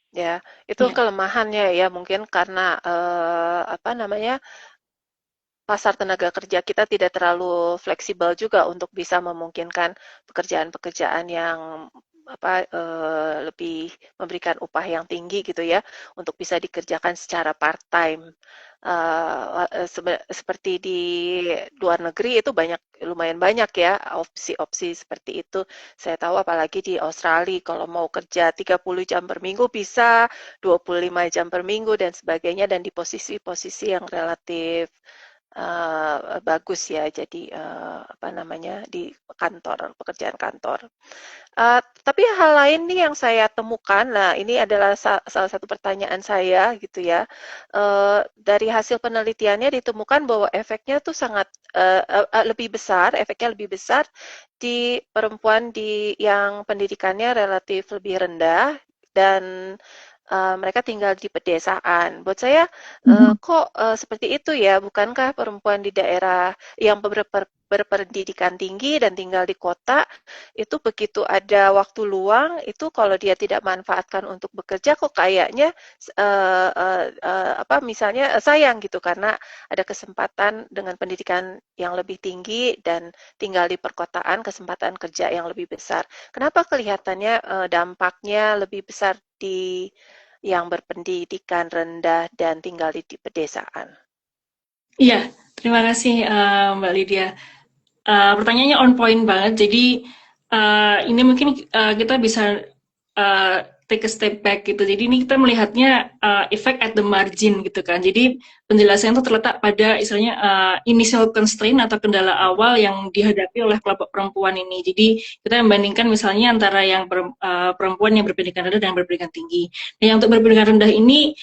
Ya, itu kelemahannya ya, mungkin karena apa namanya, pasar tenaga kerja kita tidak terlalu fleksibel juga untuk bisa memungkinkan pekerjaan-pekerjaan yang lebih memberikan upah yang tinggi gitu ya, untuk bisa dikerjakan secara part time. Seperti di luar negeri itu lumayan banyak ya opsi-opsi seperti itu. Saya tahu apalagi di Australia kalau mau kerja 30 jam per minggu bisa, 25 jam per minggu dan sebagainya, dan di posisi-posisi yang relatif bagus ya, jadi apa namanya, di kantor, pekerjaan kantor. Tapi hal lain nih yang saya temukan, nah ini adalah salah satu pertanyaan saya gitu ya. Dari hasil penelitiannya ditemukan bahwa efeknya tuh sangat efeknya lebih besar di perempuan yang pendidikannya relatif lebih rendah dan mereka tinggal di pedesaan. Buat saya kok seperti itu ya? Bukankah perempuan di daerah yang berpendidikan tinggi dan tinggal di kota itu begitu ada waktu luang itu kalau dia tidak manfaatkan untuk bekerja kok kayaknya misalnya sayang gitu, karena ada kesempatan dengan pendidikan yang lebih tinggi dan tinggal di perkotaan, kesempatan kerja yang lebih besar. Kenapa kelihatannya dampaknya lebih besar di yang berpendidikan rendah dan tinggal di pedesaan? Iya, terima kasih Mbak Lydia. Pertanyaannya on point banget. Jadi ini mungkin kita bisa take a step back gitu. Jadi ini kita melihatnya effect at the margin gitu kan. Jadi penjelasan itu terletak pada istilahnya initial constraint atau kendala awal yang dihadapi oleh kelompok perempuan ini. Jadi kita membandingkan misalnya antara yang perempuan yang berpendidikan rendah dan yang berpendidikan tinggi. Nah, yang untuk berpendidikan rendah ini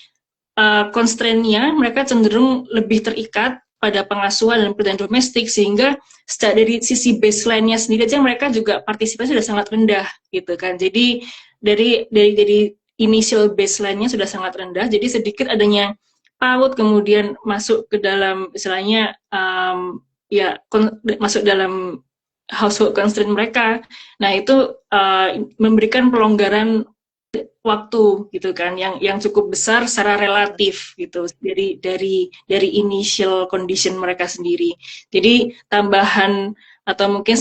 constraint-nya mereka cenderung lebih terikat pada pengasuhan dan pekerjaan domestik, sehingga dari sisi baseline-nya sendiri aja mereka juga partisipasi sudah sangat rendah gitu kan. Jadi dari initial baseline-nya sudah sangat rendah, jadi sedikit adanya PAUD kemudian masuk ke dalam istilahnya masuk dalam household constraint mereka. Nah itu memberikan pelonggaran waktu gitu kan yang cukup besar secara relatif gitu dari initial condition mereka sendiri. Jadi tambahan atau mungkin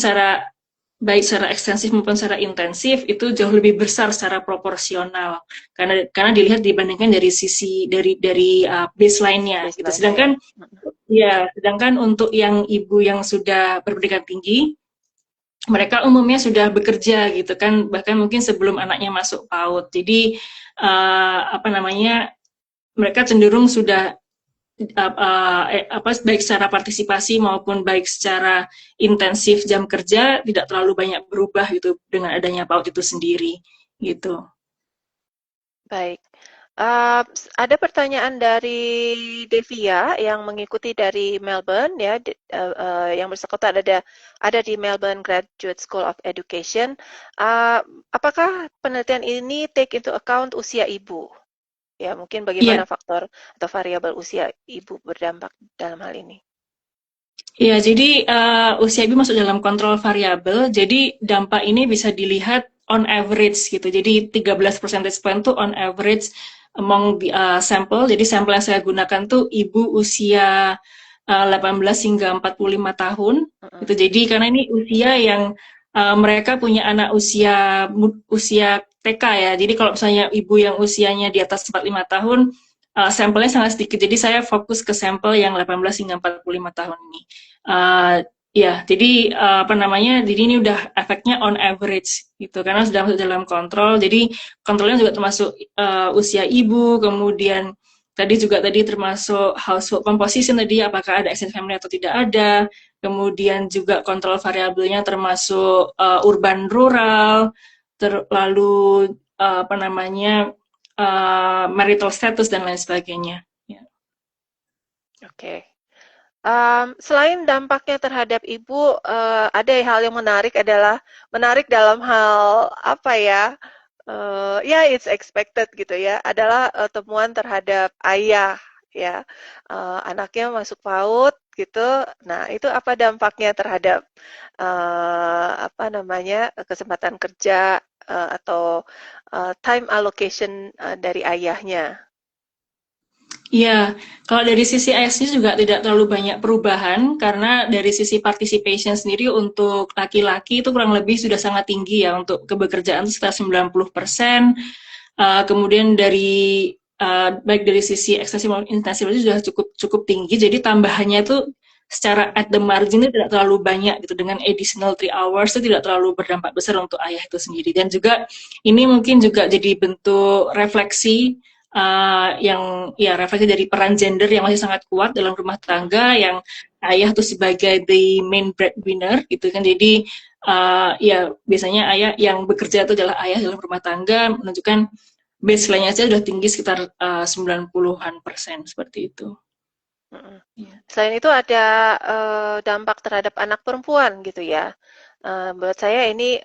baik secara ekstensif maupun secara intensif itu jauh lebih besar secara proporsional karena dilihat dibandingkan dari sisi dari baseline-nya gitu. Sedangkan untuk yang ibu yang sudah berpendidikan tinggi, mereka umumnya sudah bekerja gitu kan, bahkan mungkin sebelum anaknya masuk PAUD. Jadi mereka cenderung sudah baik secara partisipasi maupun baik secara intensif jam kerja tidak terlalu banyak berubah gitu dengan adanya PAUD itu sendiri gitu. Baik. Ada pertanyaan dari Devia yang mengikuti dari Melbourne ya, yang bersangkutan ada di Melbourne Graduate School of Education. Apakah penelitian ini take into account usia ibu? Ya, mungkin bagaimana Iya. faktor atau variabel usia ibu berdampak dalam hal ini? Iya, jadi usia ibu masuk dalam kontrol variabel. Jadi dampak ini bisa dilihat on average gitu. Jadi 13 percentage point tuh on average among the sampel. Jadi sampel yang saya gunakan tuh ibu usia 18 hingga 45 tahun. Gitu. Jadi karena ini usia yang mereka punya anak usia TK ya. Jadi kalau misalnya ibu yang usianya di atas 45 tahun, sampelnya sangat sedikit. Jadi saya fokus ke sampel yang 18 hingga 45 tahun ini. Ya, jadi apa namanya? Jadi ini udah efeknya on average gitu karena sudah masuk dalam kontrol. Jadi kontrolnya juga termasuk usia ibu, kemudian tadi termasuk household composition tadi apakah ada extended family atau tidak ada. Kemudian juga kontrol variabelnya termasuk urban rural, lalu apa namanya? Marital status dan lain sebagainya. Ya. Oke. Selain dampaknya terhadap ibu, ada hal yang menarik dalam hal apa ya? Ya, it's expected gitu ya. Adalah temuan terhadap ayah ya, anaknya masuk PAUD gitu. Nah, itu apa dampaknya terhadap apa namanya kesempatan kerja atau time allocation dari ayahnya? Iya, kalau dari sisi ISG juga tidak terlalu banyak perubahan karena dari sisi participation sendiri untuk laki-laki itu kurang lebih sudah sangat tinggi ya untuk kebekerjaan sekitar 90%. Kemudian dari baik dari sisi ekstensi maupun intensif itu sudah cukup tinggi. Jadi tambahannya itu secara at the margin itu tidak terlalu banyak gitu dengan additional 3 hours itu tidak terlalu berdampak besar untuk ayah itu sendiri. Dan juga ini mungkin juga jadi bentuk refleksi yang ya refleksi dari peran gender yang masih sangat kuat dalam rumah tangga yang ayah tuh sebagai the main breadwinner gitu kan. Jadi ya biasanya ayah yang bekerja itu adalah ayah dalam rumah tangga, menunjukkan baseline-nya saja sudah tinggi sekitar 90-an% seperti itu. Selain itu ada dampak terhadap anak perempuan gitu ya. Buat saya ini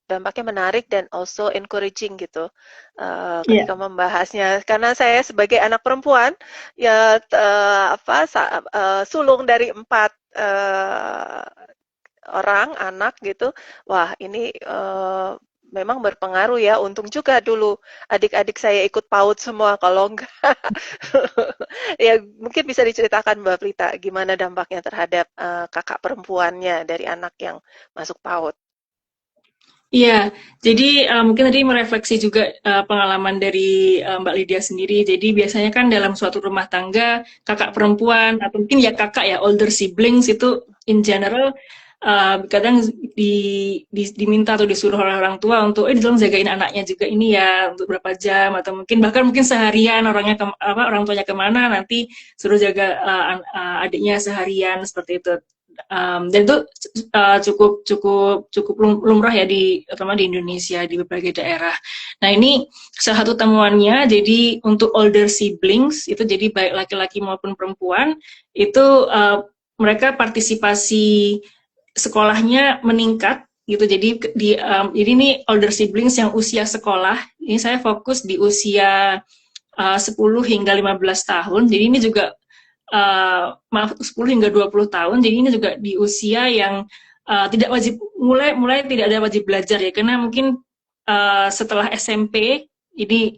dampaknya menarik dan also encouraging gitu ketika membahasnya. Karena saya sebagai anak perempuan ya sulung dari 4 orang anak gitu. Wah, ini memang berpengaruh ya. Untung juga dulu adik-adik saya ikut PAUD semua. Kalau enggak, ya mungkin bisa diceritakan Mbak Prita gimana dampaknya terhadap kakak perempuannya dari anak yang masuk PAUD. Iya, jadi mungkin tadi merefleksi juga pengalaman dari Mbak Lydia sendiri. Jadi biasanya kan dalam suatu rumah tangga, kakak perempuan, atau mungkin ya kakak ya, older siblings itu in general, kadang diminta atau disuruh oleh orang tua untuk, tolong jagain anaknya juga ini ya, untuk berapa jam, atau bahkan mungkin seharian orang tuanya kemana, nanti suruh jaga adiknya seharian, seperti itu. Dan itu cukup lumrah ya terutama di Indonesia di berbagai daerah. Nah ini salah satu temuannya. Jadi untuk older siblings itu jadi baik laki-laki maupun perempuan itu mereka partisipasi sekolahnya meningkat gitu. Jadi jadi ini older siblings yang usia sekolah. Ini saya fokus di usia 10 hingga 15 tahun. Jadi ini juga 10 hingga 20 tahun, jadi ini juga di usia yang tidak wajib, mulai tidak ada wajib belajar ya, karena mungkin setelah SMP, jadi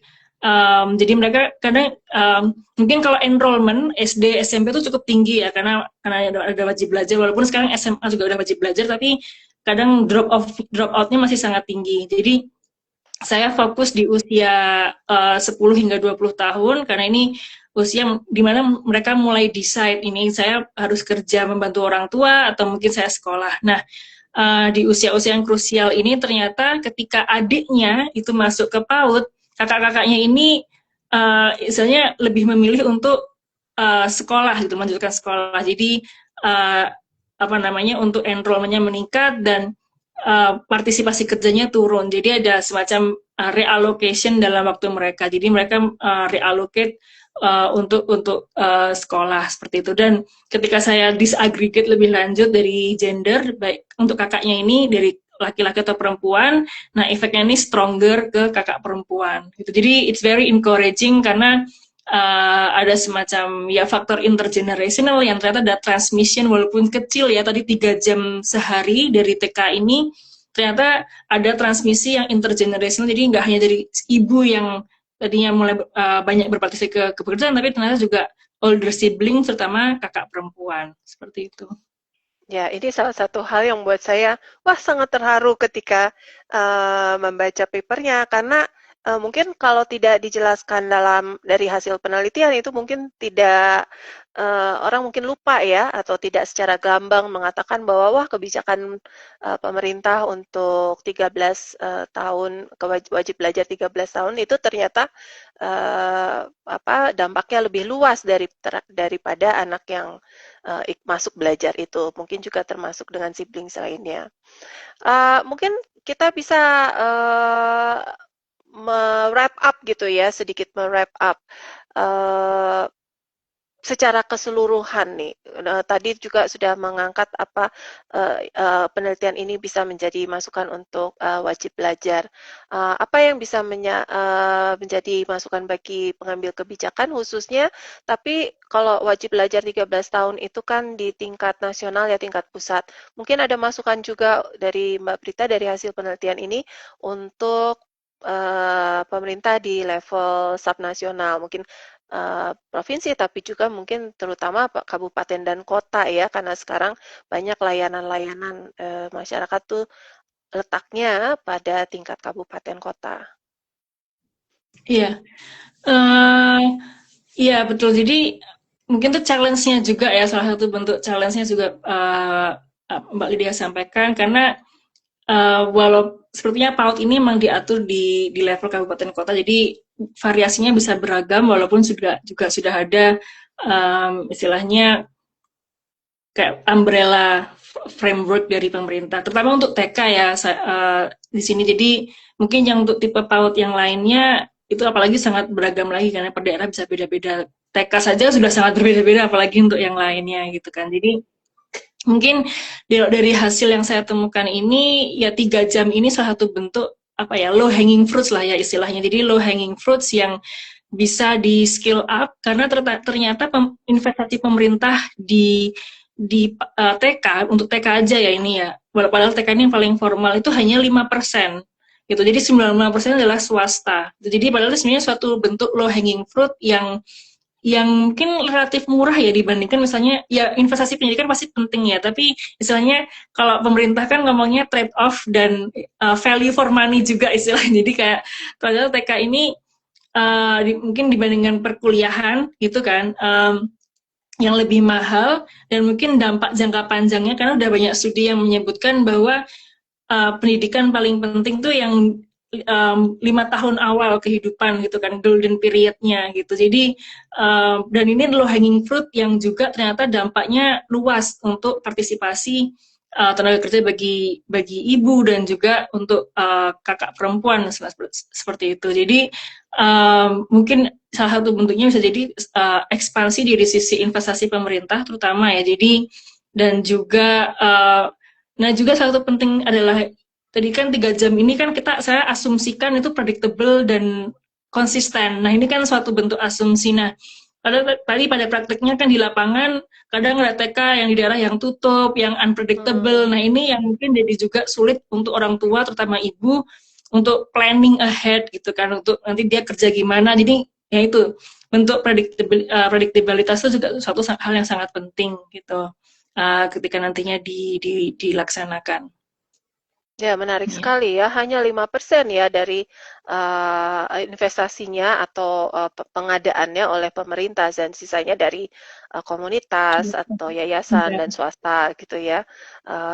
mereka kadang mungkin kalau enrollment SD SMP itu cukup tinggi ya, karena ada wajib belajar, walaupun sekarang SMA juga udah wajib belajar, tapi kadang drop outnya masih sangat tinggi. Jadi saya fokus di usia 10 hingga 20 tahun, karena ini usia di mana mereka mulai decide ini saya harus kerja membantu orang tua atau mungkin saya sekolah. Nah, di usia-usia yang krusial ini ternyata ketika adiknya itu masuk ke PAUD, kakak-kakaknya ini istilahnya lebih memilih untuk sekolah gitu, melanjutkan sekolah. Jadi uh, apa namanya, untuk enrollment-nya meningkat dan partisipasi kerjanya turun. Jadi ada semacam reallocation dalam waktu mereka. Jadi mereka reallocate untuk sekolah seperti itu. Dan ketika saya disaggregate lebih lanjut dari gender, baik untuk kakaknya ini dari laki-laki atau perempuan, nah efeknya ini stronger ke kakak perempuan. Gitu. Jadi it's very encouraging karena ada semacam ya faktor intergenerational yang ternyata ada transmission walaupun kecil ya, tadi 3 jam sehari dari TK ini ternyata ada transmisi yang intergenerational, jadi nggak hanya dari ibu yang tadinya mulai banyak berpartisipasi ke pekerjaan, tapi ternyata juga older sibling terutama kakak perempuan seperti itu. Ya, ini salah satu hal yang buat saya, wah sangat terharu ketika membaca papernya, karena mungkin kalau tidak dijelaskan dari hasil penelitian itu mungkin tidak, orang mungkin lupa ya, atau tidak secara gamblang mengatakan bahwa wah kebijakan pemerintah untuk 13 tahun, wajib belajar 13 tahun itu ternyata dampaknya lebih luas daripada anak yang masuk belajar itu, mungkin juga termasuk dengan siblings lainnya. Mungkin kita bisa wrap up gitu ya, sedikit wrap up. Secara keseluruhan nih, tadi juga sudah mengangkat apa penelitian ini bisa menjadi masukan untuk wajib belajar. Apa yang bisa menjadi masukan bagi pengambil kebijakan khususnya, tapi kalau wajib belajar 13 tahun itu kan di tingkat nasional ya, tingkat pusat. Mungkin ada masukan juga dari Mbak Prita dari hasil penelitian ini untuk pemerintah di level subnasional, mungkin provinsi, tapi juga mungkin terutama kabupaten dan kota ya, karena sekarang banyak layanan-layanan masyarakat tuh letaknya pada tingkat kabupaten kota. Iya, iya betul. Jadi mungkin tuh challenge-nya juga ya, salah satu bentuk challenge-nya juga Mbak Lydia sampaikan, karena walau sepertinya PAUD ini memang diatur di level kabupaten kota, jadi variasinya bisa beragam walaupun juga sudah ada istilahnya kayak umbrella framework dari pemerintah, terutama untuk TK ya di sini. Jadi mungkin yang untuk tipe PAUD yang lainnya itu apalagi sangat beragam lagi karena per daerah bisa beda-beda. TK saja sudah sangat berbeda-beda, apalagi untuk yang lainnya gitu kan. Jadi mungkin dari hasil yang saya temukan ini ya 3 jam ini salah satu bentuk apa ya, low hanging fruits lah ya istilahnya. Jadi low hanging fruits yang bisa di skill up karena ternyata investasi pemerintah di TK, untuk TK aja ya ini ya, padahal TK ini yang paling formal itu hanya 5% gitu. Jadi 95% adalah swasta. Jadi padahal itu sebenarnya suatu bentuk low hanging fruit yang mungkin relatif murah ya dibandingkan misalnya ya investasi pendidikan pasti penting ya, tapi istilahnya kalau pemerintah kan ngomongnya trade off dan value for money juga istilahnya. Jadi kayak padahal TK ini mungkin dibandingkan perkuliahan gitu kan yang lebih mahal, dan mungkin dampak jangka panjangnya karena udah banyak studi yang menyebutkan bahwa pendidikan paling penting tuh yang 5 tahun awal kehidupan gitu kan, golden periodnya gitu. Jadi dan ini low hanging fruit yang juga ternyata dampaknya luas untuk partisipasi tenaga kerja bagi ibu dan juga untuk kakak perempuan seperti itu. Jadi mungkin salah satu bentuknya bisa jadi ekspansi dari sisi investasi pemerintah terutama ya. Jadi dan juga nah juga salah satu penting adalah tadi kan 3 jam ini kan saya asumsikan itu predictable dan konsisten. Nah ini kan suatu bentuk asumsi. Nah tadi pada prakteknya kan di lapangan kadang ada TK yang di daerah yang tutup, yang unpredictable. Nah ini yang mungkin jadi juga sulit untuk orang tua terutama ibu untuk planning ahead gitu kan, untuk nanti dia kerja gimana. Jadi ya itu bentuk predictabilitas itu juga suatu hal yang sangat penting gitu ketika nantinya dilaksanakan. Ya, menarik sekali ya. Hanya 5% ya dari investasinya atau pengadaannya oleh pemerintah, dan sisanya dari komunitas atau yayasan dan swasta gitu ya.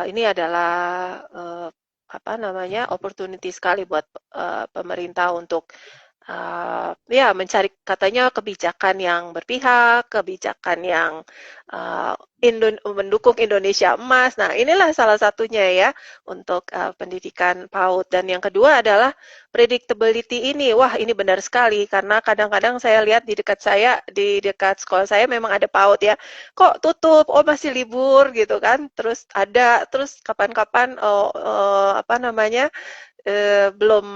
Ini adalah opportunity sekali buat pemerintah untuk ya mencari katanya kebijakan yang berpihak, kebijakan yang uh, mendukung Indonesia emas. Nah, inilah salah satunya ya untuk pendidikan PAUD. Dan yang kedua adalah predictability ini. Wah, ini benar sekali karena kadang-kadang saya lihat di dekat sekolah saya memang ada PAUD ya. Kok tutup? Oh, masih libur gitu kan. Terus kapan-kapan apa namanya? Belum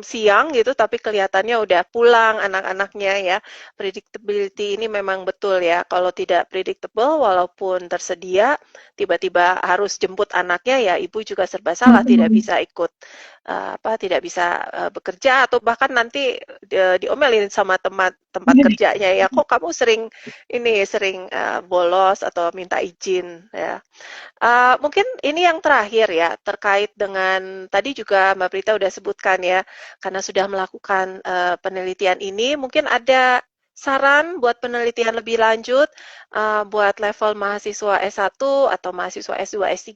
siang gitu, tapi kelihatannya udah pulang anak-anaknya ya. Predictability ini memang betul ya. Kalau tidak predictable, walaupun tersedia, tiba-tiba harus jemput anaknya ya, ibu juga serba salah, tidak bisa ikut tidak bisa bekerja atau bahkan nanti diomelin sama tempat kerjanya ya. Kok kamu sering bolos atau minta izin ya. Mungkin ini yang terakhir ya, terkait dengan tadi juga Mbak Prita udah sebutkan ya, karena sudah melakukan penelitian ini, mungkin ada saran buat penelitian lebih lanjut buat level mahasiswa S1 atau mahasiswa S2, S3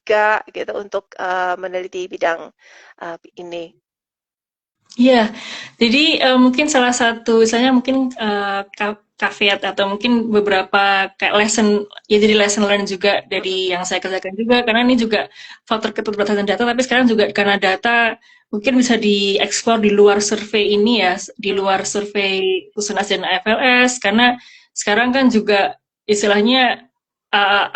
gitu untuk meneliti bidang ini. Iya, jadi mungkin salah satu, misalnya mungkin caveat atau mungkin beberapa kayak lesson, ya jadi lesson learn juga dari yang saya kerjakan juga, karena ini juga faktor keterbatasan data, tapi sekarang juga karena data mungkin bisa dieksplor di luar survei ini ya, di luar survei Usunas dan AFLS, karena sekarang kan juga istilahnya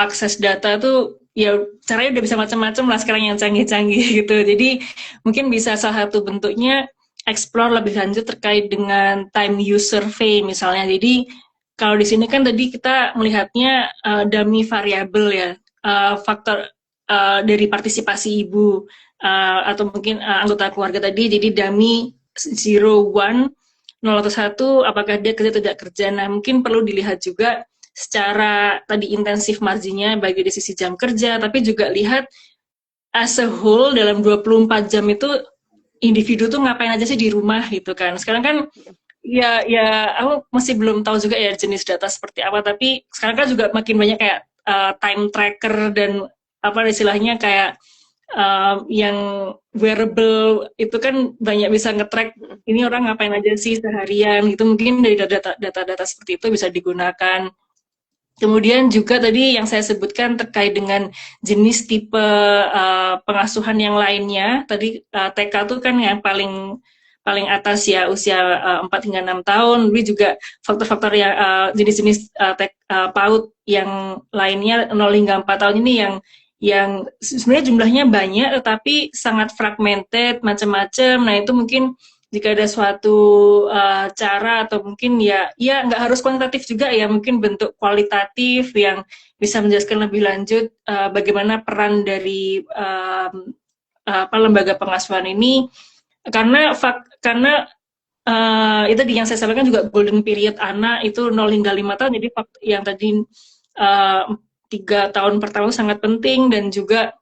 akses data tuh ya caranya udah bisa macam-macam lah sekarang yang canggih-canggih gitu, jadi mungkin bisa salah satu bentuknya explore lebih lanjut terkait dengan time use survey misalnya. Jadi kalau di sini kan tadi kita melihatnya dummy variable ya, faktor dari partisipasi ibu atau mungkin anggota keluarga tadi. Jadi dummy 0, 1, 0 atau 1, apakah dia kerja tidak kerja. Nah, mungkin perlu dilihat juga secara tadi intensif marginnya bagi dari sisi jam kerja, tapi juga lihat as a whole dalam 24 jam itu individu tuh ngapain aja sih di rumah gitu kan. Sekarang kan ya aku masih belum tahu juga ya jenis data seperti apa, tapi sekarang kan juga makin banyak kayak time tracker dan apa istilahnya kayak yang wearable itu kan banyak bisa nge-track ini orang ngapain aja sih seharian gitu, mungkin dari data-data seperti itu bisa digunakan. Kemudian juga tadi yang saya sebutkan terkait dengan jenis tipe pengasuhan yang lainnya. Tadi TK itu kan yang paling atas ya usia 4 hingga 6 tahun. Tapi juga faktor-faktor yang jenis-jenis PAUD yang lainnya 0 hingga 4 tahun ini yang sebenarnya jumlahnya banyak tetapi sangat fragmented, macam-macam. Nah, itu mungkin jika ada suatu cara atau mungkin ya nggak harus kuantitatif juga ya, mungkin bentuk kualitatif yang bisa menjelaskan lebih lanjut bagaimana peran dari lembaga pengasuhan ini, karena itu yang saya sampaikan juga golden period anak itu 0 hingga 5 tahun, jadi yang tadi 3 tahun pertama sangat penting, dan juga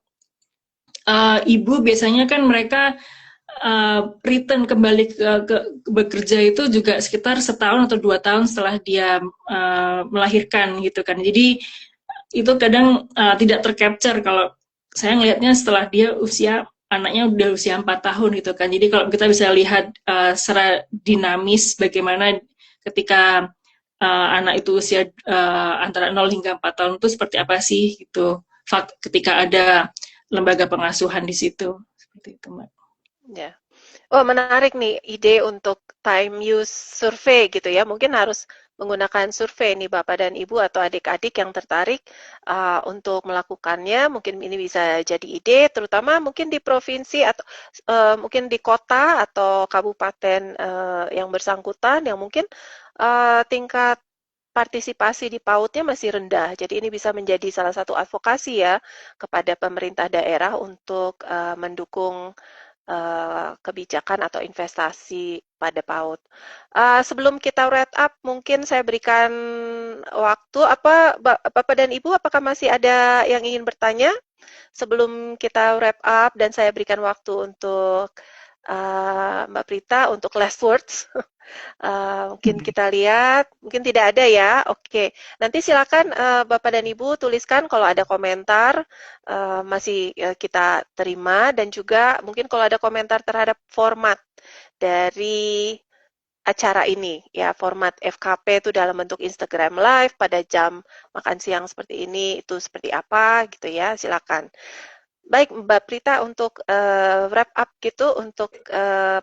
ibu biasanya kan mereka return kembali ke bekerja itu juga sekitar 1 tahun atau 2 tahun setelah dia melahirkan gitu kan. Jadi itu kadang tidak tercapture kalau saya ngelihatnya setelah dia anaknya udah usia 4 tahun gitu kan. Jadi kalau kita bisa lihat secara dinamis bagaimana ketika anak itu usia antara 0 hingga 4 tahun itu seperti apa sih gitu. Ketika ada lembaga pengasuhan di situ. Seperti itu, Mbak. Ya. Oh, menarik nih ide untuk time use survey gitu ya. Mungkin harus menggunakan survei nih Bapak dan Ibu atau adik-adik yang tertarik untuk melakukannya. Mungkin ini bisa jadi ide, terutama mungkin di provinsi atau mungkin di kota atau kabupaten yang bersangkutan yang mungkin tingkat partisipasi di PAUD-nya masih rendah. Jadi ini bisa menjadi salah satu advokasi ya kepada pemerintah daerah untuk mendukung kebijakan atau investasi pada PAUD. Sebelum kita wrap up, mungkin saya berikan waktu. Bapak dan Ibu, apakah masih ada yang ingin bertanya sebelum kita wrap up dan saya berikan waktu untuk Mbak Prita untuk last words? Mungkin kita lihat, mungkin tidak ada ya. Oke, nanti silakan Bapak dan Ibu tuliskan kalau ada komentar, masih kita terima, dan juga mungkin kalau ada komentar terhadap format dari acara ini ya, format FKP itu dalam bentuk Instagram Live pada jam makan siang seperti ini itu seperti apa gitu ya, silakan. Baik Mbak Prita untuk wrap up gitu untuk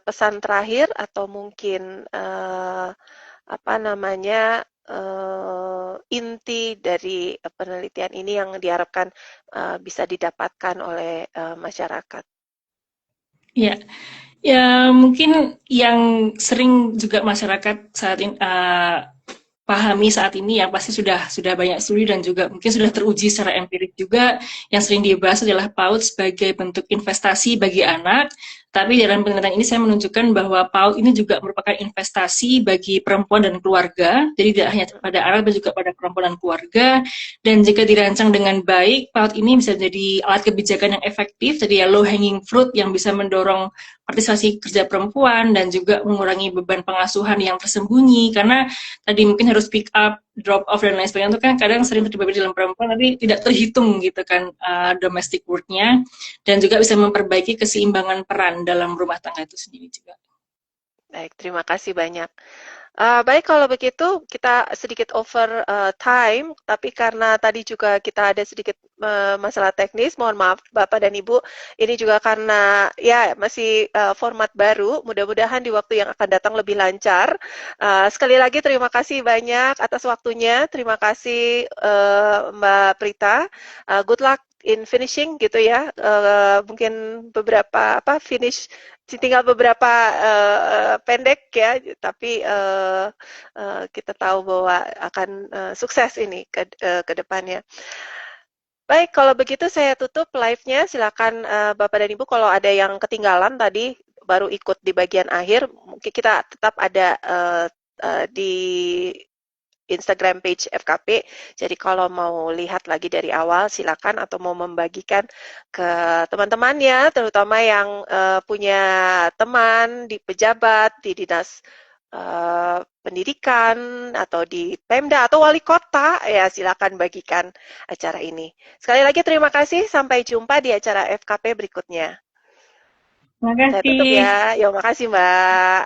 pesan terakhir atau mungkin apa namanya inti dari penelitian ini yang diharapkan bisa didapatkan oleh masyarakat. Ya, ya mungkin yang sering juga masyarakat saat ini pahami saat ini yang pasti sudah banyak studi dan juga mungkin sudah teruji secara empirik juga yang sering dibahas adalah PAUD sebagai bentuk investasi bagi anak. Tapi dalam penelitian ini saya menunjukkan bahwa PAUD ini juga merupakan investasi bagi perempuan dan keluarga. Jadi tidak hanya pada anak, tapi juga pada perempuan dan keluarga. Dan jika dirancang dengan baik, PAUD ini bisa jadi alat kebijakan yang efektif, jadi low hanging fruit yang bisa mendorong partisipasi kerja perempuan dan juga mengurangi beban pengasuhan yang tersembunyi. Karena tadi mungkin harus pick up, drop off dan lain sebagainya itu kan kadang sering terjadi dalam perempuan tapi tidak terhitung gitu kan domestic work-nya, dan juga bisa memperbaiki keseimbangan peran dalam rumah tangga itu sendiri juga. Baik, terima kasih banyak. Baik, kalau begitu kita sedikit over time, tapi karena tadi juga kita ada sedikit masalah teknis, mohon maaf Bapak dan Ibu. Ini juga karena ya masih format baru, mudah-mudahan di waktu yang akan datang lebih lancar. Sekali lagi terima kasih banyak atas waktunya, terima kasih Mbak Prita. Good luck in finishing gitu ya. Mungkin beberapa finish tinggal beberapa pendek ya, tapi kita tahu bahwa akan sukses ini ke depannya. Baik, kalau begitu saya tutup live-nya. Silakan Bapak dan Ibu kalau ada yang ketinggalan tadi baru ikut di bagian akhir, mungkin kita tetap ada di Instagram page FKP. Jadi kalau mau lihat lagi dari awal silakan, atau mau membagikan ke teman-temannya, terutama yang punya teman di pejabat, di dinas pendidikan atau di Pemda atau wali kota, ya silakan bagikan acara ini. Sekali lagi terima kasih, sampai jumpa di acara FKP berikutnya. Terima Saya tutup kasih. ya. Yo, makasih Mbak.